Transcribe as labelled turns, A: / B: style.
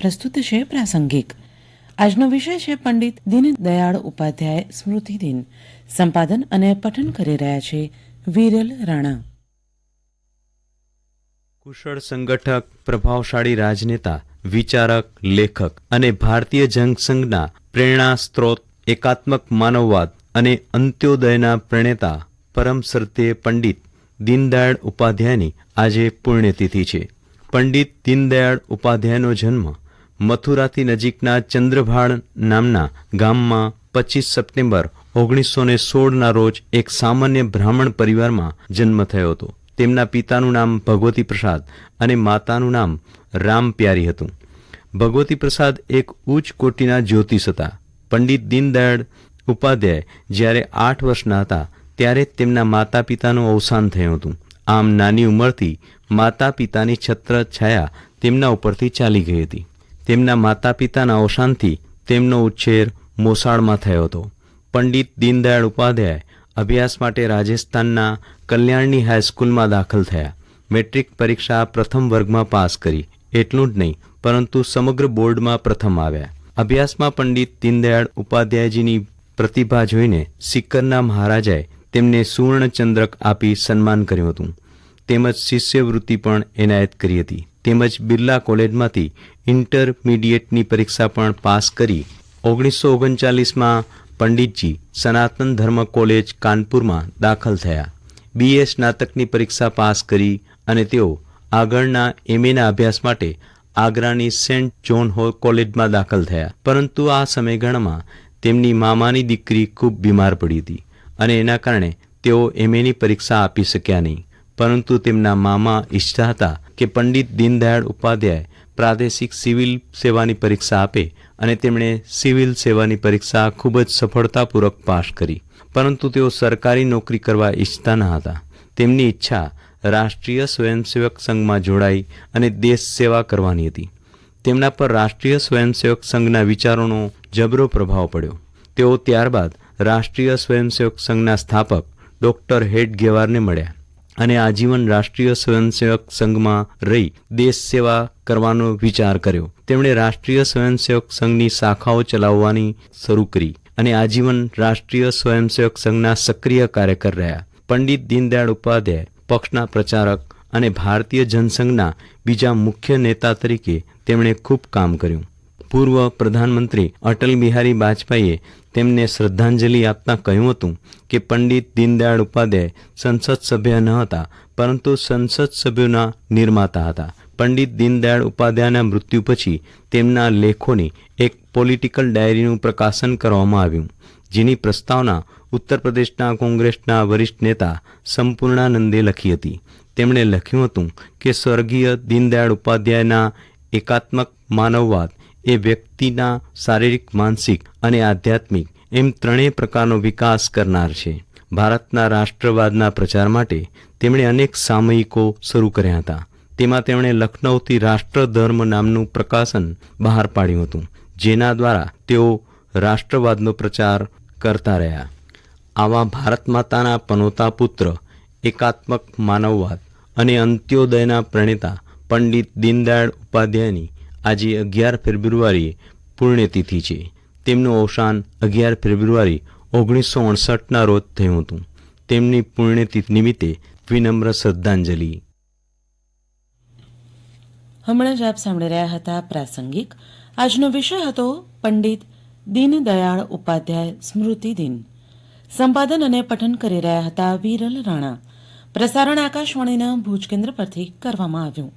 A: પ્રસ્તુત છે પ્રાસંગિક. આજનો વિષય છે પંડિત દીનદયાળ ઉપાધ્યાય સ્મૃતિ દિન. સંપાદન અને પઠન કરી રહ્યા છે વિરલ રાણા.
B: કુશળ સંગઠક, પ્રભાવશાળી રાજનેતા, વિચારક, લેખક અને ભારતીય જનસંઘના પ્રેરણા સ્ત્રોત, એકાત્મક માનવવાદ અને અંત્યોદયના પ્રણેતા પરમ શ્રદ્ધેય પંડિત દીનદયાળ ઉપાધ્યાયની આજે પુણ્યતિથિ છે. પંડિત દીનદયાળ ઉપાધ્યાયનો જન્મ મથુરાથી નજીકના ચંદ્રભાળ નામના ગામમાં 25 સપ્ટેમ્બર 1916ના રોજ એક સામાન્ય બ્રાહ્મણ પરિવારમાં જન્મ થયો હતો. તેમના પિતાનું નામ ભગવતી પ્રસાદ અને માતાનું નામ રામપ્યારી હતું. ભગવતી પ્રસાદ એક ઉચ્ચ કોટીના જ્યોતિષ હતા. પંડિત દીનદયાળ ઉપાધ્યાય જ્યારે 8 વર્ષના હતા ત્યારે જ તેમના માતા પિતાનું અવસાન થયું હતું. આમ નાની ઉંમરથી માતા પિતાની છત્ર છાયા તેમના ઉપરથી ચાલી ગઈ હતી. તેમના માતા પિતાના અવસાનથી તેમનો ઉછેર મોસાળમાં થયો હતો. પંડિત દીનદયાળ ઉપાધ્યાય અભ્યાસ માટે રાજસ્થાનના કલ્યાણની હાઈસ્કૂલમાં દાખલ થયા. મેટ્રિક પરીક્ષા પ્રથમ વર્ગમાં પાસ કરી. એટલું જ નહીં પરંતુ સમગ્ર બોર્ડમાં પ્રથમ આવ્યા. અભ્યાસમાં પંડિત દીનદયાળ ઉપાધ્યાયજીની પ્રતિભા જોઈને સિક્કરના મહારાજાએ તેમને સુવર્ણચંદ્રક આપી સન્માન કર્યું હતું. તેમજ શિષ્યવૃત્તિ પણ એનાયત કરી હતી. તેમજ બિરલા કોલેજમાંથી ઇન્ટરમીડિયેટની પરીક્ષા પણ પાસ કરી 1939માં પંડિતજી સનાતન ધર્મ કોલેજ કાનપુરમાં દાખલ થયા. BA સ્નાતકની પરીક્ષા પાસ કરી અને તેઓ આગળના MAના અભ્યાસ માટે આગ્રાની સેન્ટ જ્હોન કોલેજમાં દાખલ થયા. પરંતુ આ સમયગાળામાં તેમની મામાની દીકરી ખૂબ બીમાર પડી હતી અને એના કારણે તેઓ MAની પરીક્ષા આપી શક્યા નહીં. પરંતુ તેમના મામા ઈચ્છતા હતા કે પંડિત દીનદયાળ ઉપાધ્યાય પ્રાદેશિક સિવિલ સેવાની પરીક્ષા આપે અને તેમણે સિવિલ સેવાની પરીક્ષા ખૂબ જ સફળતાપૂર્વક પાસ કરી. પરંતુ તેઓ સરકારી નોકરી કરવા ઈચ્છતા ન હતા. તેમની ઈચ્છા રાષ્ટ્રીય સ્વયંસેવક સંઘમાં જોડાઈ અને દેશ સેવા કરવાની હતી. તેમના પર રાષ્ટ્રીય સ્વયંસેવક સંઘના વિચારોનો જબરો પ્રભાવ પડ્યો. તેઓ ત્યારબાદ રાષ્ટ્રીય સ્વયંસેવક સંઘના સ્થાપક ડોક્ટર હેડગેવારને મળ્યા અને આજીવન રાષ્ટ્રીય સ્વયંસેવક સંઘમાં રહી દેશ સેવા કરવાનો વિચાર કર્યો. તેમણે રાષ્ટ્રીય સ્વયંસેવક સંઘની શાખાઓ ચલાવવાની શરૂ કરી અને આજીવન રાષ્ટ્રીય સ્વયંસેવક સંઘના સક્રિય કાર્યકર રહ્યા. પંડિત દીનદયાળ ઉપાધ્યાય પક્ષના પ્રચારક અને ભારતીય જનસંઘના બીજા મુખ્ય નેતા તરીકે તેમણે ખૂબ કામ કર્યું. પૂર્વ પ્રધાનમંત્રી અટલ બિહારી વાજપેયીએ તેમને શ્રદ્ધાંજલિ આપતા કહ્યું હતું કે પંડિત દીનદયાળ ઉપાધ્યાય સંસદ સભ્ય ન હતા પરંતુ સંસદ સભ્યોના નિર્માતા હતા. પંડિત દીનદયાળ ઉપાધ્યાયના મૃત્યુ પછી તેમના લેખોની એક પોલિટિકલ ડાયરીનું પ્રકાશન કરવામાં આવ્યું, જેની પ્રસ્તાવના ઉત્તર પ્રદેશના કોંગ્રેસના વરિષ્ઠ નેતા સંપૂર્ણાનંદે લખી હતી. તેમણે લખ્યું હતું કે સ્વર્ગીય દીનદયાળ ઉપાધ્યાયના એકાત્મક માનવવાદ એ વ્યક્તિના શારીરિક, માનસિક અને આધ્યાત્મિક એમ ત્રણેય પ્રકારનો વિકાસ કરનાર છે. ભારતના રાષ્ટ્રવાદના પ્રચાર માટે તેમણે અનેક સામયિકો શરૂ કર્યા હતા. તેમાં તેમણે લખનૌથી રાષ્ટ્રધર્મ નામનું પ્રકાશન બહાર પાડ્યું હતું, જેના દ્વારા તેઓ રાષ્ટ્રવાદનો પ્રચાર કરતા રહ્યા. આવા ભારત માતાના પનોતા પુત્ર, એકાત્મક માનવવાદ અને અંત્યોદયના પ્રણેતા પંડિત દીનદયાળ ઉપાધ્યાયની આજે 11 ફેબ્રુઆરીએ પુણ્યતિથિ છે. તેમનું અવસાન 11 ફેબ્રુઆરી 1968ના રોજ થયું હતું. તેમની પુણ્યતિથિ નિમિત્તે વિનમ્ર શ્રદ્ધાંજલિ.
A: હમણાં જ આપ સાંભળી રહ્યા હતા પ્રાસંગિક. આજનો વિષય હતો પંડિત દીનદયાળ ઉપાધ્યાય સ્મૃતિ દિન. સંપાદન અને પઠન કરી રહ્યા હતા વિરલ રાણા. પ્રસારણ આકાશવાણીના ભુજ કેન્દ્ર પરથી કરવામાં આવ્યું.